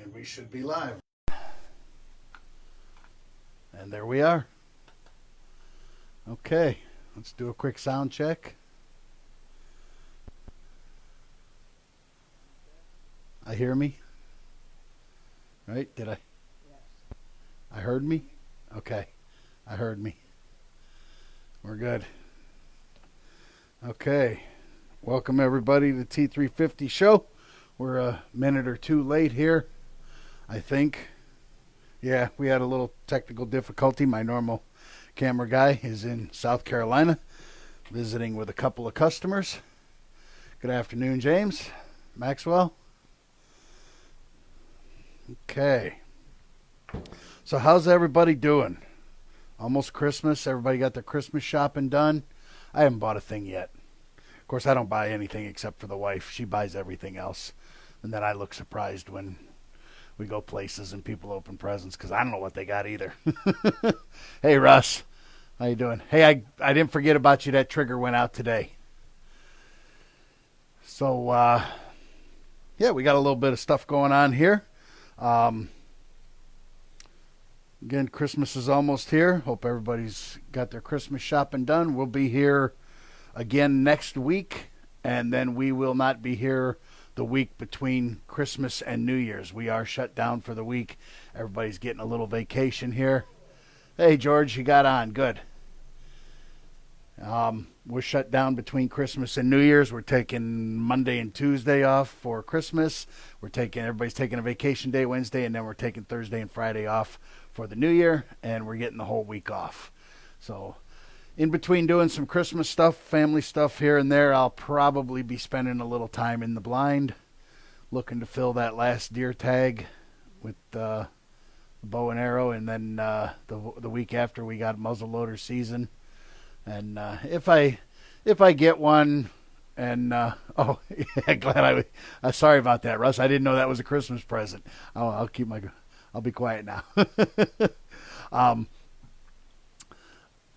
And we should be live. And there we are. Okay, let's do a quick sound check. I hear me? Right? Did I? Yes. I heard me? Okay, I heard me. We're good. Okay, welcome everybody to the T350 show. We're a minute or two late here, I think. Yeah, we had a little technical difficulty. My normal camera guy is in South Carolina visiting with a couple of customers. Good afternoon, James. Maxwell. Okay. So how's everybody doing? Almost Christmas. Everybody got their Christmas shopping done? I haven't bought a thing yet. Of course, I don't buy anything except for the wife. She buys everything else. And then I look surprised when we go places and people open presents because I don't know what they got either. Hey, Russ. How you doing? Hey, I didn't forget about you. That trigger went out today. So, yeah, we got a little bit of stuff going on here. Again, Christmas is almost here. Hope everybody's got their Christmas shopping done. We'll be here again next week, and then we will not be here the week between Christmas and New Year's. We are shut down for the week. Everybody's getting a little vacation here. Hey, George, you got on. Good. We're shut down between Christmas and New Year's. We're taking Monday and Tuesday off for Christmas. Everybody's taking a vacation day Wednesday, and then we're taking Thursday and Friday off for the New Year, and we're getting the whole week off. So in between doing some Christmas stuff, family stuff here and there, I'll probably be spending a little time in the blind, looking to fill that last deer tag with the bow and arrow, and then the week after we got muzzleloader season. And if I get one, and oh yeah, glad sorry about that, Russ. I didn't know that was a Christmas present. I'll be quiet now.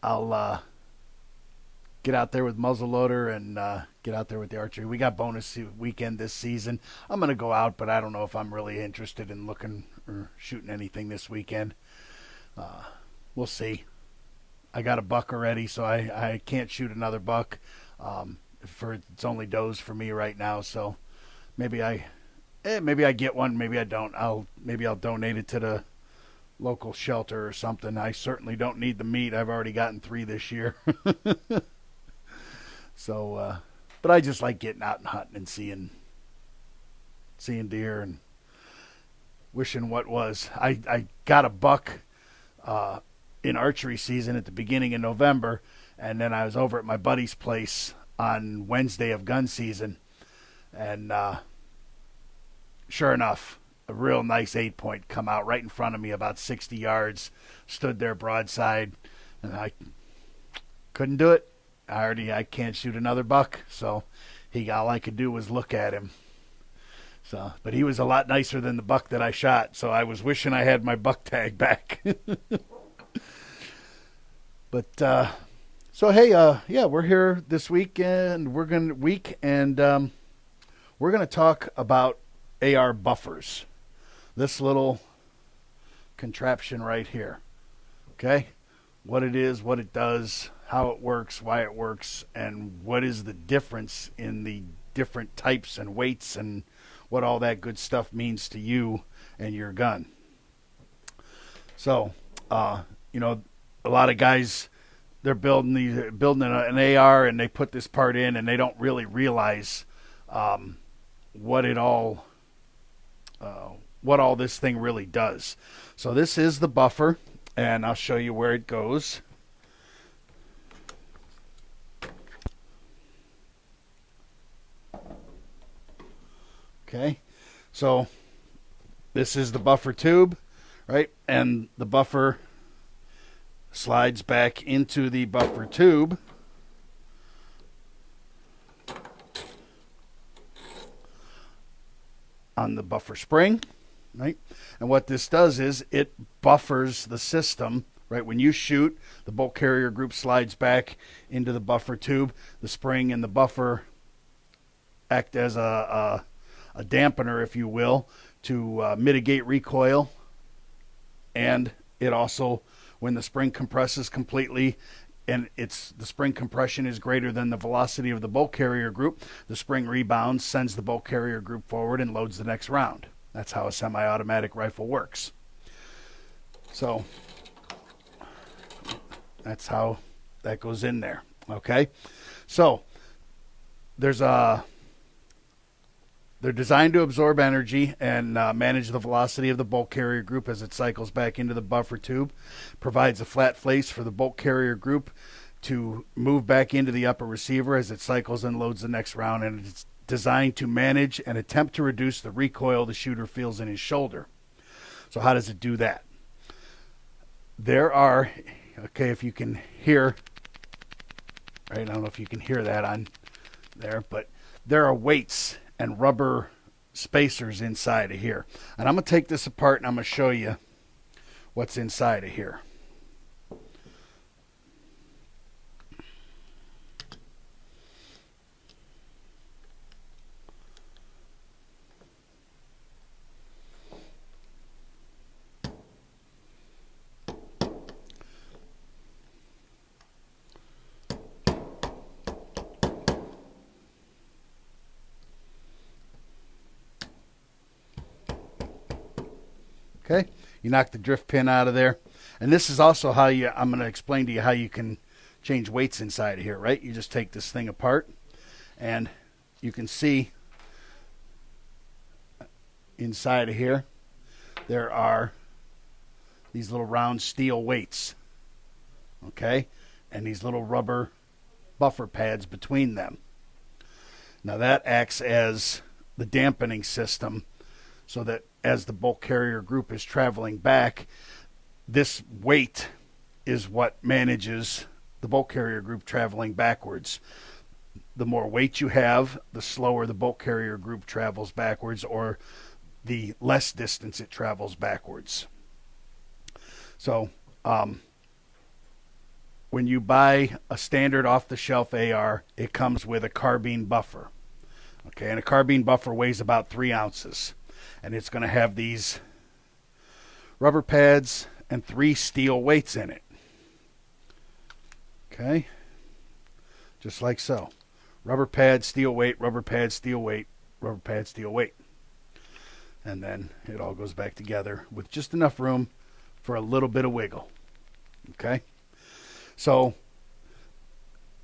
I'll get out there with muzzleloader and get out there with the archery. We got bonus weekend this season. I'm going to go out, but I don't know if I'm really interested in looking or shooting anything this weekend. We'll see. I got a buck already, so I can't shoot another buck. It's only does for me right now, so maybe I get one, maybe I don't. Maybe I'll donate it to the local shelter or something. I certainly don't need the meat. I've already gotten 3 this year. So, but I just like getting out and hunting and seeing deer and wishing what was. I got a buck in archery season at the beginning of November, and then I was over at my buddy's place on Wednesday of gun season, and sure enough, a real nice 8-point come out right in front of me about 60 yards, stood there broadside, and I couldn't do it. I can't shoot another buck, so all I could do was look at him. So, but he was a lot nicer than the buck that I shot, so I was wishing I had my buck tag back. But so hey, yeah, we're here this weekend. We're gonna talk about AR buffers. This little contraption right here. Okay, what it is, what it does, how it works, why it works, and what is the difference in the different types and weights and what all that good stuff means to you and your gun. So, a lot of guys, they're building an AR and they put this part in and they don't really realize what all this thing really does. So this is the buffer, and I'll show you where it goes. Okay, so this is the buffer tube, right? And the buffer slides back into the buffer tube. On the buffer spring, right? And what this does is it buffers the system, right? When you shoot, the bolt carrier group slides back into the buffer tube. The spring and the buffer act as a dampener, if you will, to mitigate recoil, and it also, when the spring compresses completely and the spring compression is greater than the velocity of the bolt carrier group, the spring rebounds, sends the bolt carrier group forward, and loads the next round. That's how a semi-automatic rifle works. So that's how that goes in there. Okay, so they're designed to absorb energy and manage the velocity of the bolt carrier group as it cycles back into the buffer tube. Provides a flat face for the bolt carrier group to move back into the upper receiver as it cycles and loads the next round. And it's designed to manage and attempt to reduce the recoil the shooter feels in his shoulder. So how does it do that? There are, okay, if you can hear, right, I don't know if you can hear that on there, but there are weights and rubber spacers inside of here. And I'm going to take this apart and I'm going to show you what's inside of here. Okay, you knock the drift pin out of there. And this is also how I'm going to explain to you how you can change weights inside of here, right? You just take this thing apart and you can see inside of here there are these little round steel weights, okay? And these little rubber buffer pads between them. Now that acts as the dampening system so that as the bolt carrier group is traveling back, this weight is what manages the bolt carrier group traveling backwards. The more weight you have, the slower the bolt carrier group travels backwards, or the less distance it travels backwards. So when you buy a standard off-the-shelf AR, it comes with a carbine buffer. Okay, and a carbine buffer weighs about 3 ounces. And it's going to have these rubber pads and 3 steel weights in it. Okay, just like so. Rubber pad, steel weight, rubber pad, steel weight, rubber pad, steel weight. And then it all goes back together with just enough room for a little bit of wiggle. Okay, so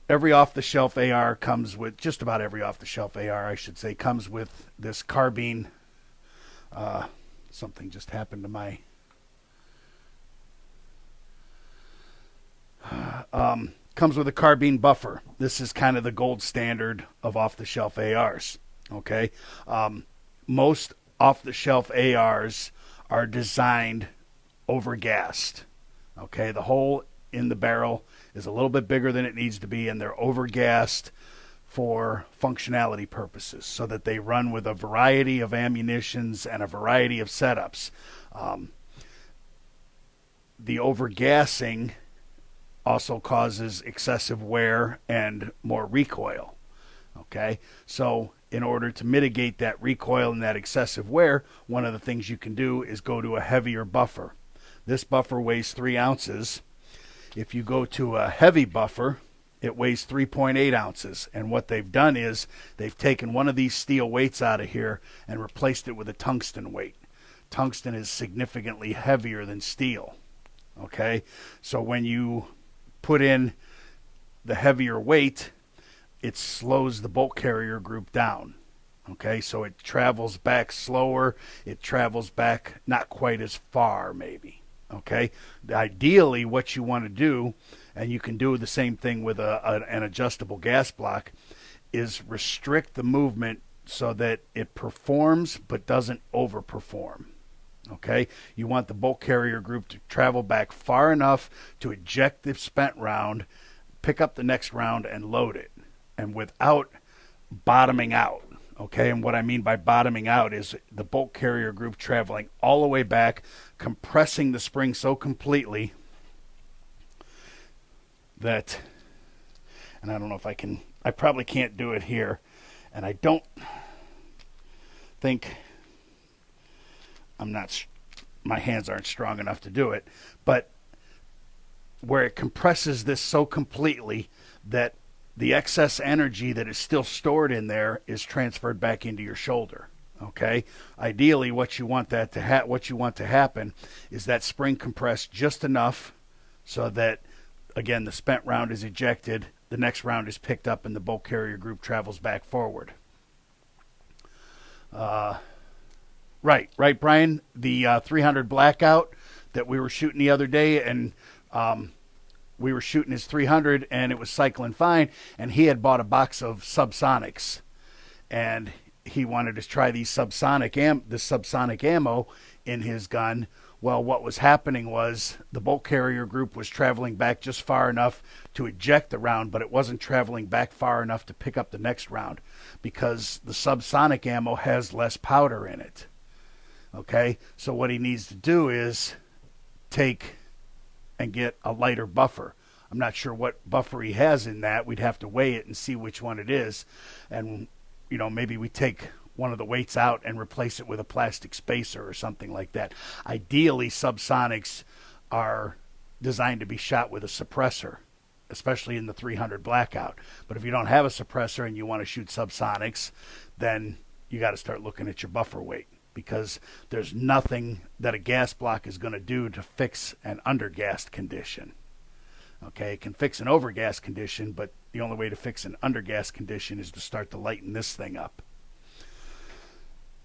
every off-the-shelf AR comes with, just about every off-the-shelf AR, I should say, comes with this carbine. Something just happened to my comes with a carbine buffer. This is kind of the gold standard of off-the-shelf ARs. Okay, most off-the-shelf ARs are designed overgassed. Okay, the hole in the barrel is a little bit bigger than it needs to be, and they're overgassed for functionality purposes so that they run with a variety of ammunitions and a variety of setups. The overgassing also causes excessive wear and more recoil. Okay, so in order to mitigate that recoil and that excessive wear, one of the things you can do is go to a heavier buffer. This buffer weighs 3 ounces. If you go to a heavy buffer, it weighs 3.8 ounces. And what they've done is they've taken one of these steel weights out of here and replaced it with a tungsten weight. Tungsten is significantly heavier than steel. Okay, so when you put in the heavier weight, it slows the bolt carrier group down. Okay, so it travels back slower. It travels back not quite as far, maybe. Okay, ideally what you want to do, and you can do the same thing with an adjustable gas block, is restrict the movement so that it performs but doesn't overperform. Okay, you want the bolt carrier group to travel back far enough to eject the spent round, pick up the next round, and load it, and without bottoming out. Okay, and what I mean by bottoming out is the bolt carrier group traveling all the way back, compressing the spring so completely that, and I don't know if I probably can't do it here, and I don't think I'm not, my hands aren't strong enough to do it, but where it compresses this so completely that the excess energy that is still stored in there is transferred back into your shoulder. Okay. Ideally, what you want that to what you want to happen is that spring compressed just enough so that, again, the spent round is ejected, the next round is picked up, and the bolt carrier group travels back forward. Right, Brian. The 300 blackout that we were shooting the other day, and we were shooting his 300, and it was cycling fine. And he had bought a box of subsonics, and he wanted to try these subsonic ammo in his gun. Well, what was happening was the bolt carrier group was traveling back just far enough to eject the round, but it wasn't traveling back far enough to pick up the next round because the subsonic ammo has less powder in it. Okay, so what he needs to do is take and get a lighter buffer. I'm not sure what buffer he has in that. We'd have to weigh it and see which one it is. And, maybe we take one of the weights out and replace it with a plastic spacer or something like that. Ideally, subsonics are designed to be shot with a suppressor, especially in the 300 blackout. But if you don't have a suppressor and you want to shoot subsonics, then you got to start looking at your buffer weight, because there's nothing that a gas block is going to do to fix an undergassed condition. Okay, it can fix an overgassed condition, but the only way to fix an undergassed condition is to start to lighten this thing up.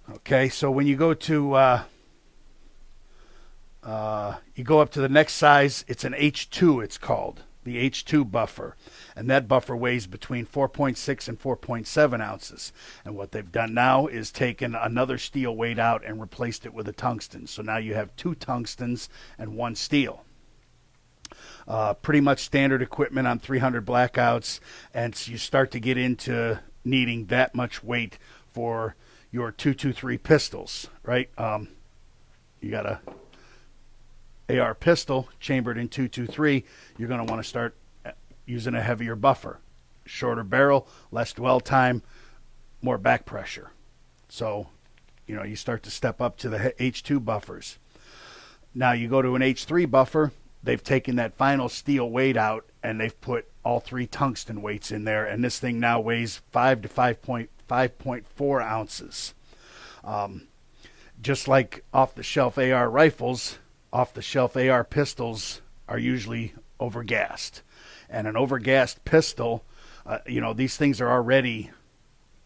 Okay, so when you go to you go up to the next size, it's an H2, it's called the H2 buffer, and that buffer weighs between 4.6 and 4.7 ounces. And what they've done now is taken another steel weight out and replaced it with a tungsten. So now you have 2 tungstens and 1 steel. Pretty much standard equipment on 300 blackouts, and so you start to get into needing that much weight for your 223 pistols, right? You got a AR pistol chambered in 223. You're going to want to start using a heavier buffer, shorter barrel, less dwell time, more back pressure. So, you start to step up to the H2 buffers. Now you go to an H3 buffer. They've taken that final steel weight out and they've put all 3 tungsten weights in there, and this thing now weighs 5 to 5.4 ounces. Just like off-the-shelf AR rifles, off-the-shelf AR pistols are usually overgassed. And an overgassed pistol, these things are already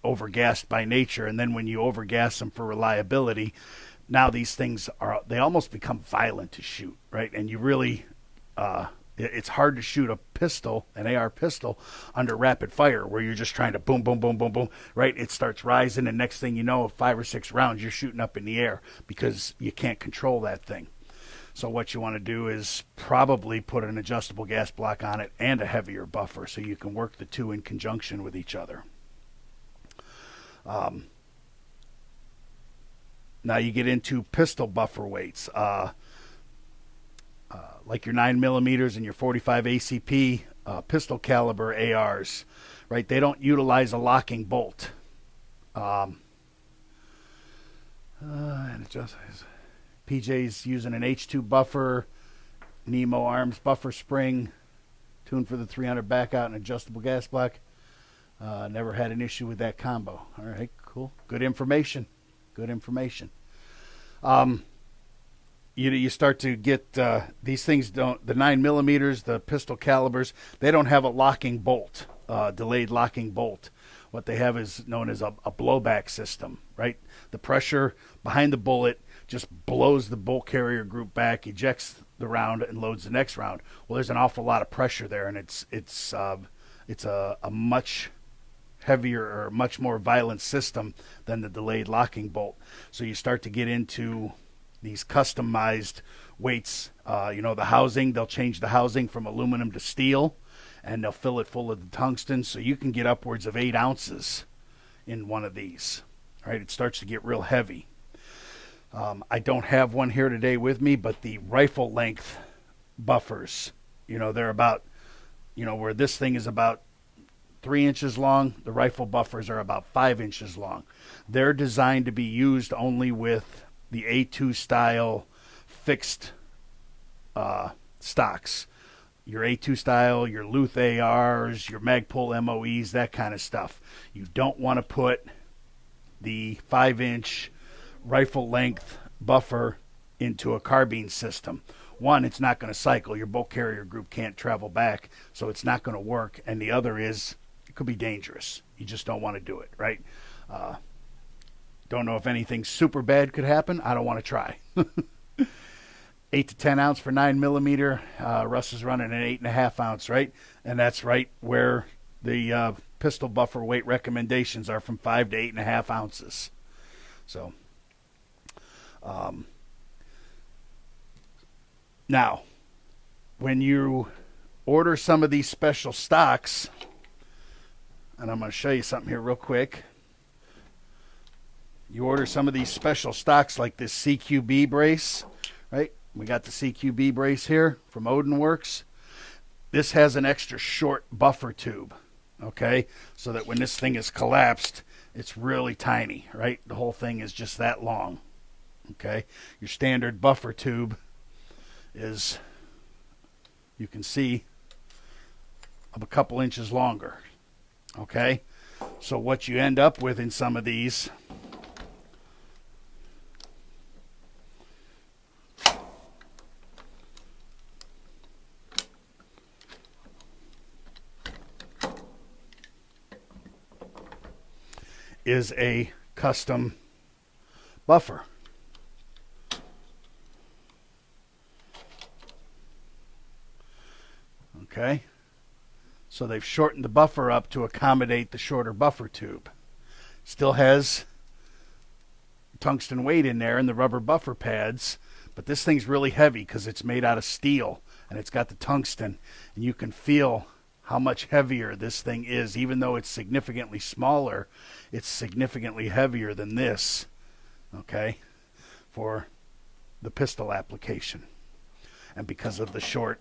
overgassed by nature, and then when you overgas them for reliability, now these things they almost become violent to shoot, right? And you really, it's hard to shoot a pistol, an AR pistol, under rapid fire where you're just trying to boom, boom, boom, boom, boom, right? It starts rising, and next thing you know, 5 or 6 rounds, you're shooting up in the air because you can't control that thing. So what you want to do is probably put an adjustable gas block on it and a heavier buffer so you can work the 2 in conjunction with each other. Now you get into pistol buffer weights, like your 9mm and your 45 ACP pistol caliber ARs, right? They don't utilize a locking bolt. And it just PJ's using an H2 buffer, Nemo Arms buffer spring, tuned for the 300 back out, and adjustable gas block. Never had an issue with that combo. All right, cool. Good information. Good information. You start to get these things the 9mm, the pistol calibers, they don't have a locking bolt, delayed locking bolt. What they have is known as a blowback system, right? The pressure behind the bullet just blows the bolt carrier group back, ejects the round, and loads the next round. Well, there's an awful lot of pressure there, and it's a much heavier or much more violent system than the delayed locking bolt. So you start to get into these customized weights. The housing, they'll change the housing from aluminum to steel, and they'll fill it full of the tungsten, so you can get upwards of 8 ounces in one of these. All right, it starts to get real heavy. I don't have one here today with me, but the rifle length buffers, they're about, where this thing is about 3 inches long, the rifle buffers are about 5 inches long. They're designed to be used only with the A2 style fixed stocks. Your A2 style, your Luth ARs, your Magpul MOEs, that kind of stuff. You don't want to put the 5-inch rifle length buffer into a carbine system. One, it's not going to cycle. Your bolt carrier group can't travel back, so it's not going to work. And the other is, it could be dangerous. You just don't want to do it, right? Don't know if anything super bad could happen. I don't want to try. 8 to 10 ounce for 9 millimeter. Russ is running an 8.5 ounce, right? And that's right where the pistol buffer weight recommendations are, from 5 to 8.5 ounces. So, now, when you order some of these special stocks, and I'm going to show you something here real quick. You order some of these special stocks like this CQB brace, right? We got the CQB brace here from Odin Works. This has an extra short buffer tube, okay? So that when this thing is collapsed, it's really tiny, right? The whole thing is just that long, okay? Your standard buffer tube is, you can see, of a couple inches longer, okay? So what you end up with in some of these is a custom buffer. Okay, so they've shortened the buffer up to accommodate the shorter buffer tube. Still has tungsten weight in there and the rubber buffer pads, but this thing's really heavy because it's made out of steel and it's got the tungsten, and you can feel how much heavier this thing is. Even though it's significantly smaller, it's significantly heavier than this, okay, for the pistol application. And because of the short,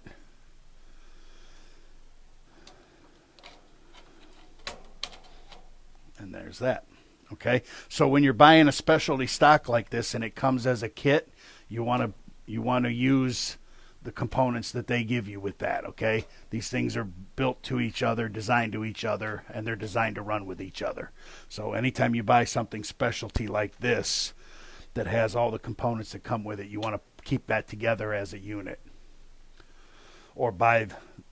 and there's that, okay. So when you're buying a specialty stock like this and it comes as a kit, you want to use the components that they give you with that, okay? These things are built to each other, designed to each other, and they're designed to run with each other. So anytime you buy something specialty like this that has all the components that come with it, you want to keep that together as a unit. Or buy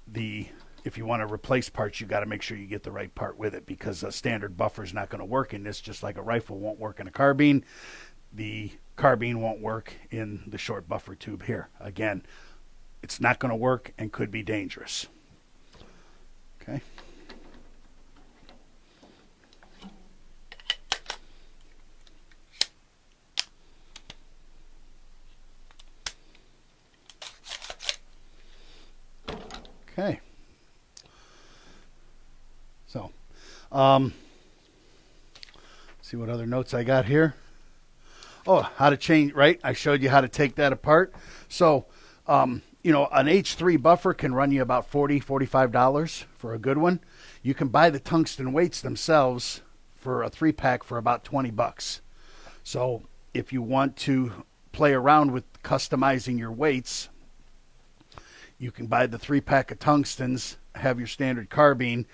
the, if you want to replace parts, you got to make sure you get the right part with it, because a standard buffer is not going to work in this, just like a rifle won't work in a carbine. The carbine won't work in the short buffer tube here. Again, it's not going to work and could be dangerous. Okay. Okay. So, see what other notes I got here. Oh, how to change, right? I showed you how to take that apart. So, you know, an H3 buffer can run you about $40, $45 for a good one. You can buy the tungsten weights themselves for a 3-pack for about $20. So if you want to play around with customizing your weights, you can buy the 3-pack of tungstens, have your standard carbine,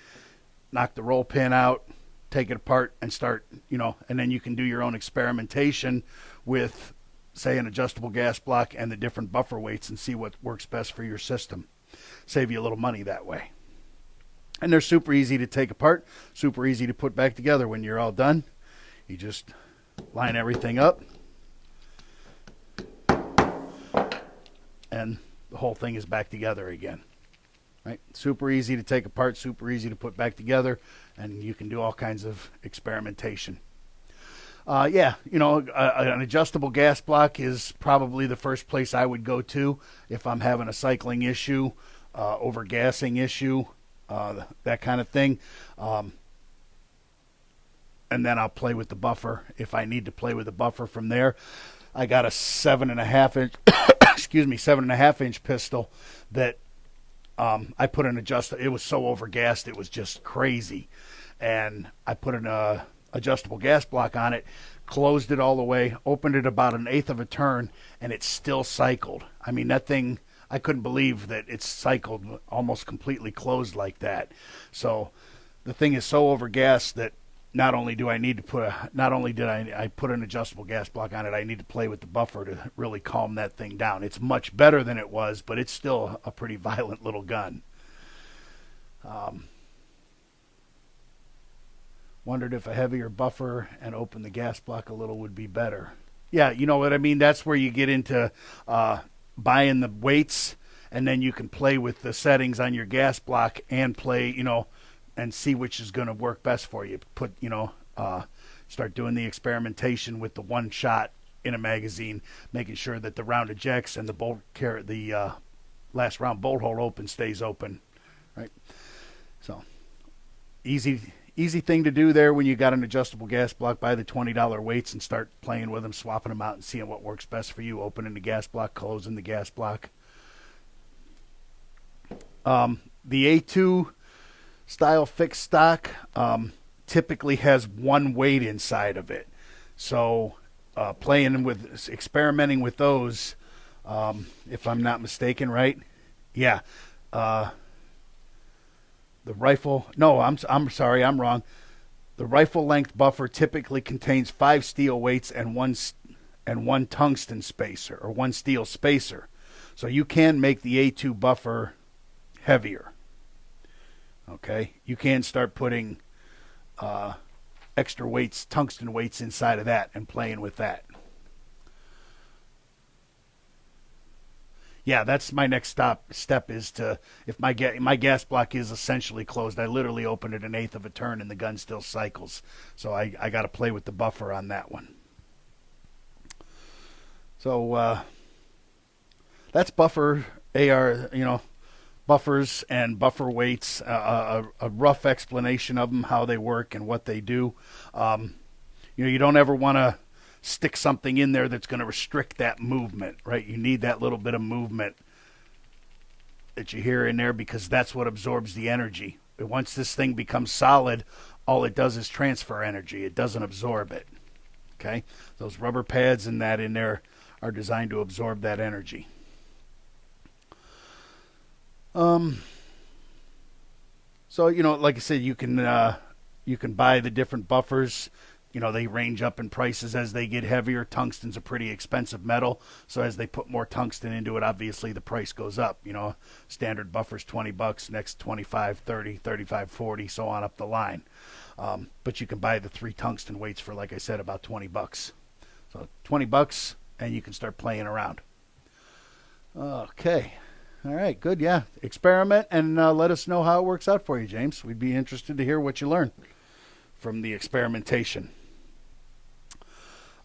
knock the roll pin out, take it apart and start, you know, and then you can do your own experimentation with, say, an adjustable gas block and the different buffer weights and see what works best for your system. Save you a little money that way. And they're super easy to take apart, super easy to put back together. When you're all done, you just line everything up and the whole thing is back together again. Right? Super easy to take apart, super easy to put back together, and you can do all kinds of experimentation. Yeah, you know, an adjustable gas block is probably the first place I would go to if I'm having a cycling issue, overgassing issue, that kind of thing. And then I'll play with the buffer if I need to play with the buffer from there. I got a 7.5 inch, excuse me, 7.5 inch pistol that I put an it was so overgassed it was just crazy, and I put an adjustable gas block on it. closed it all the way, opened it about an eighth of a turn, and it still cycled. I mean, that thing, I couldn't believe that it's cycled almost completely closed like that. So the thing is so overgassed that not only did I put an adjustable gas block on it, I need to play with the buffer to really calm that thing down. It's much better than it was, but it's still a pretty violent little gun. Wondered if a heavier buffer and open the gas block a little would be better. Yeah, you know what I mean? That's where you get into buying the weights, and then you can play with the settings on your gas block and play, and see which is going to work best for you. Start doing the experimentation with the one shot in a magazine, making sure that the round ejects and the last round bolt hole open stays open, right? So easy thing to do there when you got an adjustable gas block. Buy the $20 weights and start playing with them, swapping them out and seeing what works best for you. Opening the gas block, closing the gas block. The A2 style fixed stock typically has one weight inside of it. So experimenting with those, if I'm not mistaken, right? Yeah. The rifle, no, I'm sorry, I'm wrong. The rifle length buffer typically contains 5 steel weights and one tungsten spacer, or one steel spacer. So you can make the A2 buffer heavier. Okay, you can start putting extra weights, tungsten weights inside of that and playing with that. Yeah, that's my next step is to, if my gas block is essentially closed, I literally open it an eighth of a turn and the gun still cycles. So I got to play with the buffer on that one. So that's buffer AR, buffers and buffer weights, a rough explanation of them, how they work and what they do. You don't ever want to stick something in there that's going to restrict that movement, right? You need that little bit of movement that you hear in there, because that's what absorbs the energy. Once this thing becomes solid, all it does is transfer energy. It doesn't absorb it. Okay? Those rubber pads and that in there are designed to absorb that energy. So, like I said, you can buy the different buffers. They range up in prices as they get heavier. Tungsten's a pretty expensive metal, so as they put more tungsten into it, obviously the price goes up. Standard buffer's $20, next 25, 30, 35, 40, so on up the line. But you can buy the 3 tungsten weights for, like I said, about $20. So $20, and you can start playing around. Okay. All right, good, yeah. Experiment and let us know how it works out for you, James. We'd be interested to hear what you learn from the experimentation.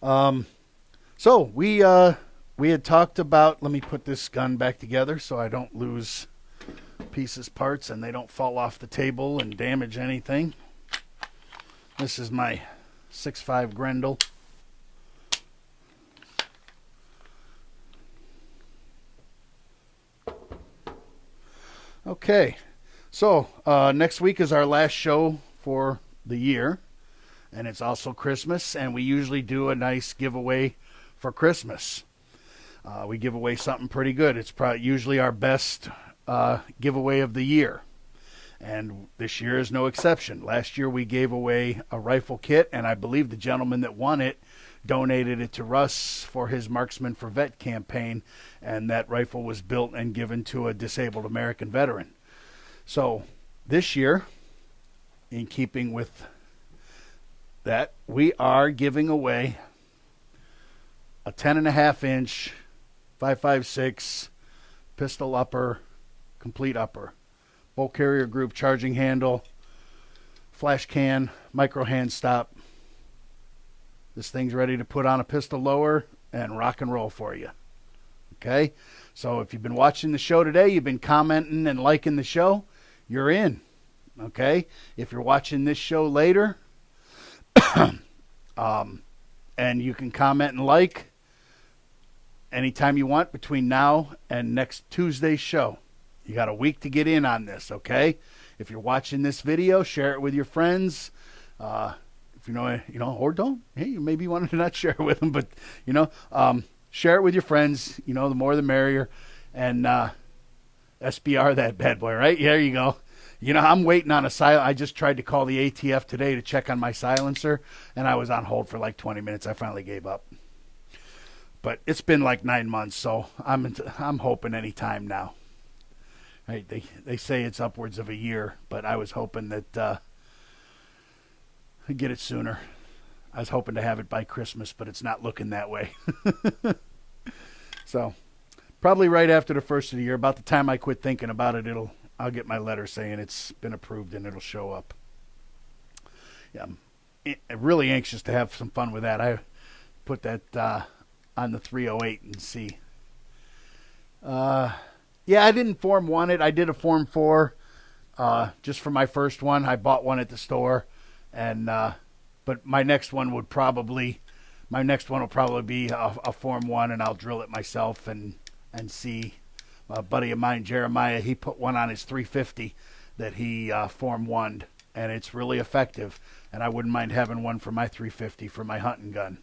So we had talked about, let me put this gun back together so I don't lose parts and they don't fall off the table and damage anything. This is my 6.5 Grendel. Okay, so next week is our last show for the year, and it's also Christmas, and we usually do a nice giveaway for Christmas. We give away something pretty good. It's usually our best giveaway of the year, and this year is no exception. Last year we gave away a rifle kit, and I believe the gentleman that won it donated it to Russ for his Marksman for Vet campaign, and that rifle was built and given to a disabled American veteran. So this year, in keeping with that, we are giving away a 10.5-inch 5.56 pistol upper, complete upper, bolt carrier group, charging handle, flash can, micro hand stop. This thing's ready to put on a pistol lower and rock and roll for you. Okay? So if you've been watching the show today, you've been commenting and liking the show, you're in. Okay? If you're watching this show later, and you can comment and like anytime you want between now and next Tuesday's show. You got a week to get in on this, okay? If you're watching this video, share it with your friends. or don't. Hey, you maybe wanted to not share it with them, but share it with your friends. The more the merrier. And SBR that bad boy, right? There you go. I'm waiting on a I just tried to call the ATF today to check on my silencer, and I was on hold for like 20 minutes. I finally gave up. But it's been like 9 months, so I'm hoping any time now. Right? They say it's upwards of a year, but I was hoping that I'd get it sooner. I was hoping to have it by Christmas, but it's not looking that way. So probably right after the first of the year, about the time I quit thinking about it, I'll get my letter saying it's been approved and it'll show up. Yeah, I'm really anxious to have some fun with that. I put that on the 308 and see. Yeah, I didn't Form 1 it. I did a Form 4 just for my first one. I bought one at the store, and but my next one will probably be a Form 1, and I'll drill it myself and see. A buddy of mine, Jeremiah, he put one on his 350 that he Form 1'd, and it's really effective. And I wouldn't mind having one for my 350 for my hunting gun,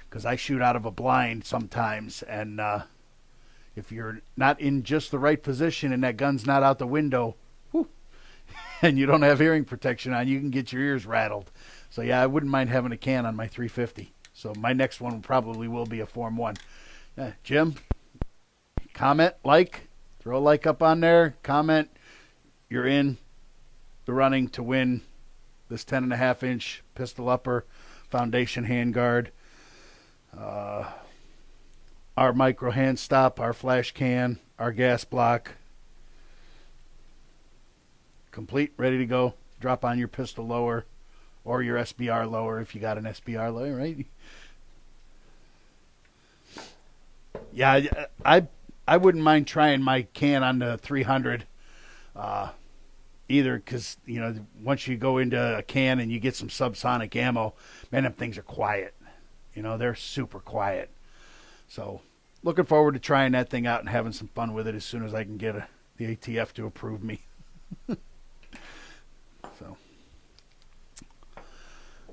because I shoot out of a blind sometimes, and if you're not in just the right position and that gun's not out the window, whew, and you don't have hearing protection on, you can get your ears rattled. So yeah, I wouldn't mind having a can on my 350. So my next one probably will be a Form 1. Jim, comment, throw a like up on there, comment. You're in the running to win this 10.5-inch pistol upper foundation handguard. Our micro hand stop, our flash can, our gas block. Complete, ready to go. Drop on your pistol lower or your SBR lower if you got an SBR lower, right? Yeah, I wouldn't mind trying my can on the 300 either, because, once you go into a can and you get some subsonic ammo, man, them things are quiet. They're super quiet. So looking forward to trying that thing out and having some fun with it as soon as I can get the ATF to approve me. So,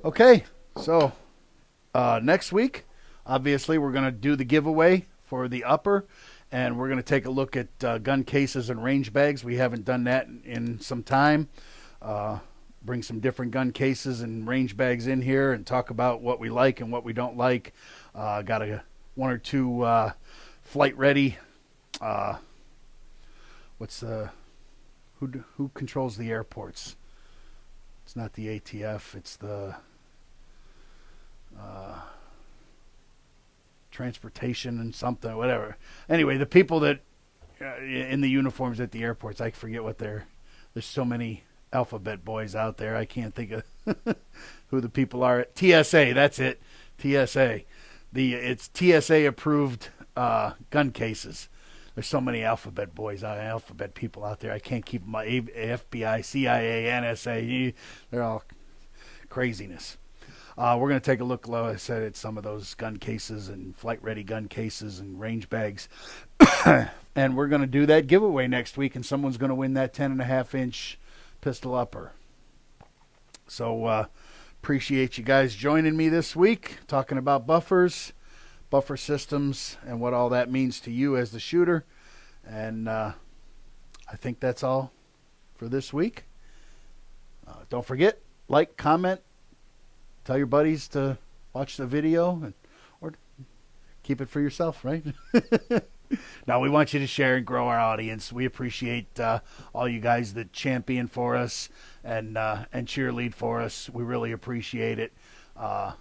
okay. So next week, obviously, we're going to do the giveaway for the upper, and we're going to take a look at gun cases and range bags. We haven't done that in some time. Bring some different gun cases and range bags in here and talk about what we like and what we don't like. Got one or two flight ready. Who controls the airports? It's not the ATF. It's the transportation and something, whatever. Anyway, the people that in the uniforms at the airports, I forget what there's so many alphabet boys out there. I can't think of who the people are. TSA, that's it. TSA. It's TSA approved gun cases. There's so many alphabet boys, alphabet people out there. I can't keep them. FBI, CIA, NSA. They're all craziness. We're going to take a look, like I said, at some of those gun cases and flight-ready gun cases and range bags. And we're going to do that giveaway next week, and someone's going to win that 10.5-inch pistol upper. So appreciate you guys joining me this week, talking about buffers, buffer systems, and what all that means to you as the shooter. And I think that's all for this week. Don't forget, like, comment, tell your buddies to watch the video, or keep it for yourself, right? No, we want you to share and grow our audience. We appreciate all you guys that champion for us and cheerlead for us. We really appreciate it. Hop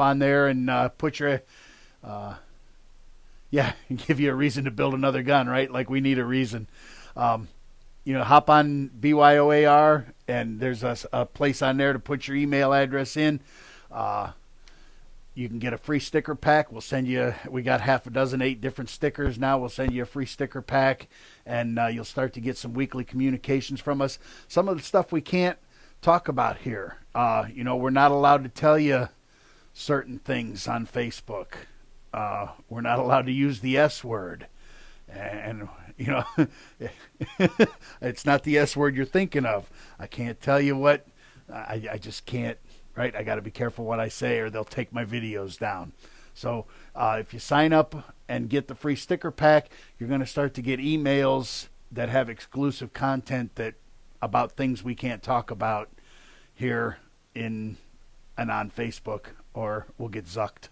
on there and put your give you a reason to build another gun, right? Like, we need a reason. Hop on BYOAR, and there's a place on there to put your email address in. You can get a free sticker pack. We'll send you, we got 8 different stickers now. We'll send you a free sticker pack, and you'll start to get some weekly communications from us. Some of the stuff we can't talk about here. We're not allowed to tell you certain things on Facebook. We're not allowed to use the S word. And, it's not the S word you're thinking of. I can't tell you what. I just can't right? I got to be careful what I say or they'll take my videos down. So if you sign up and get the free sticker pack, you're going to start to get emails that have exclusive content that about things we can't talk about here in and on Facebook, or we'll get zucked.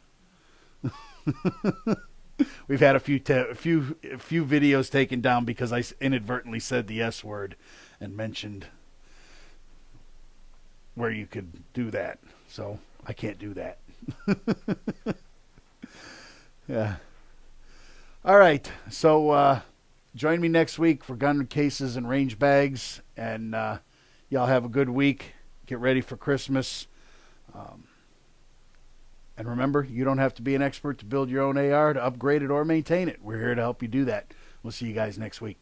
We've had a few videos taken down because I inadvertently said the S word and mentioned where you could do that. So I can't do that. Yeah. All right. So join me next week for gun cases and range bags, and y'all have a good week. Get ready for Christmas. And remember, you don't have to be an expert to build your own AR, to upgrade it, or maintain it. We're here to help you do that. We'll see you guys next week.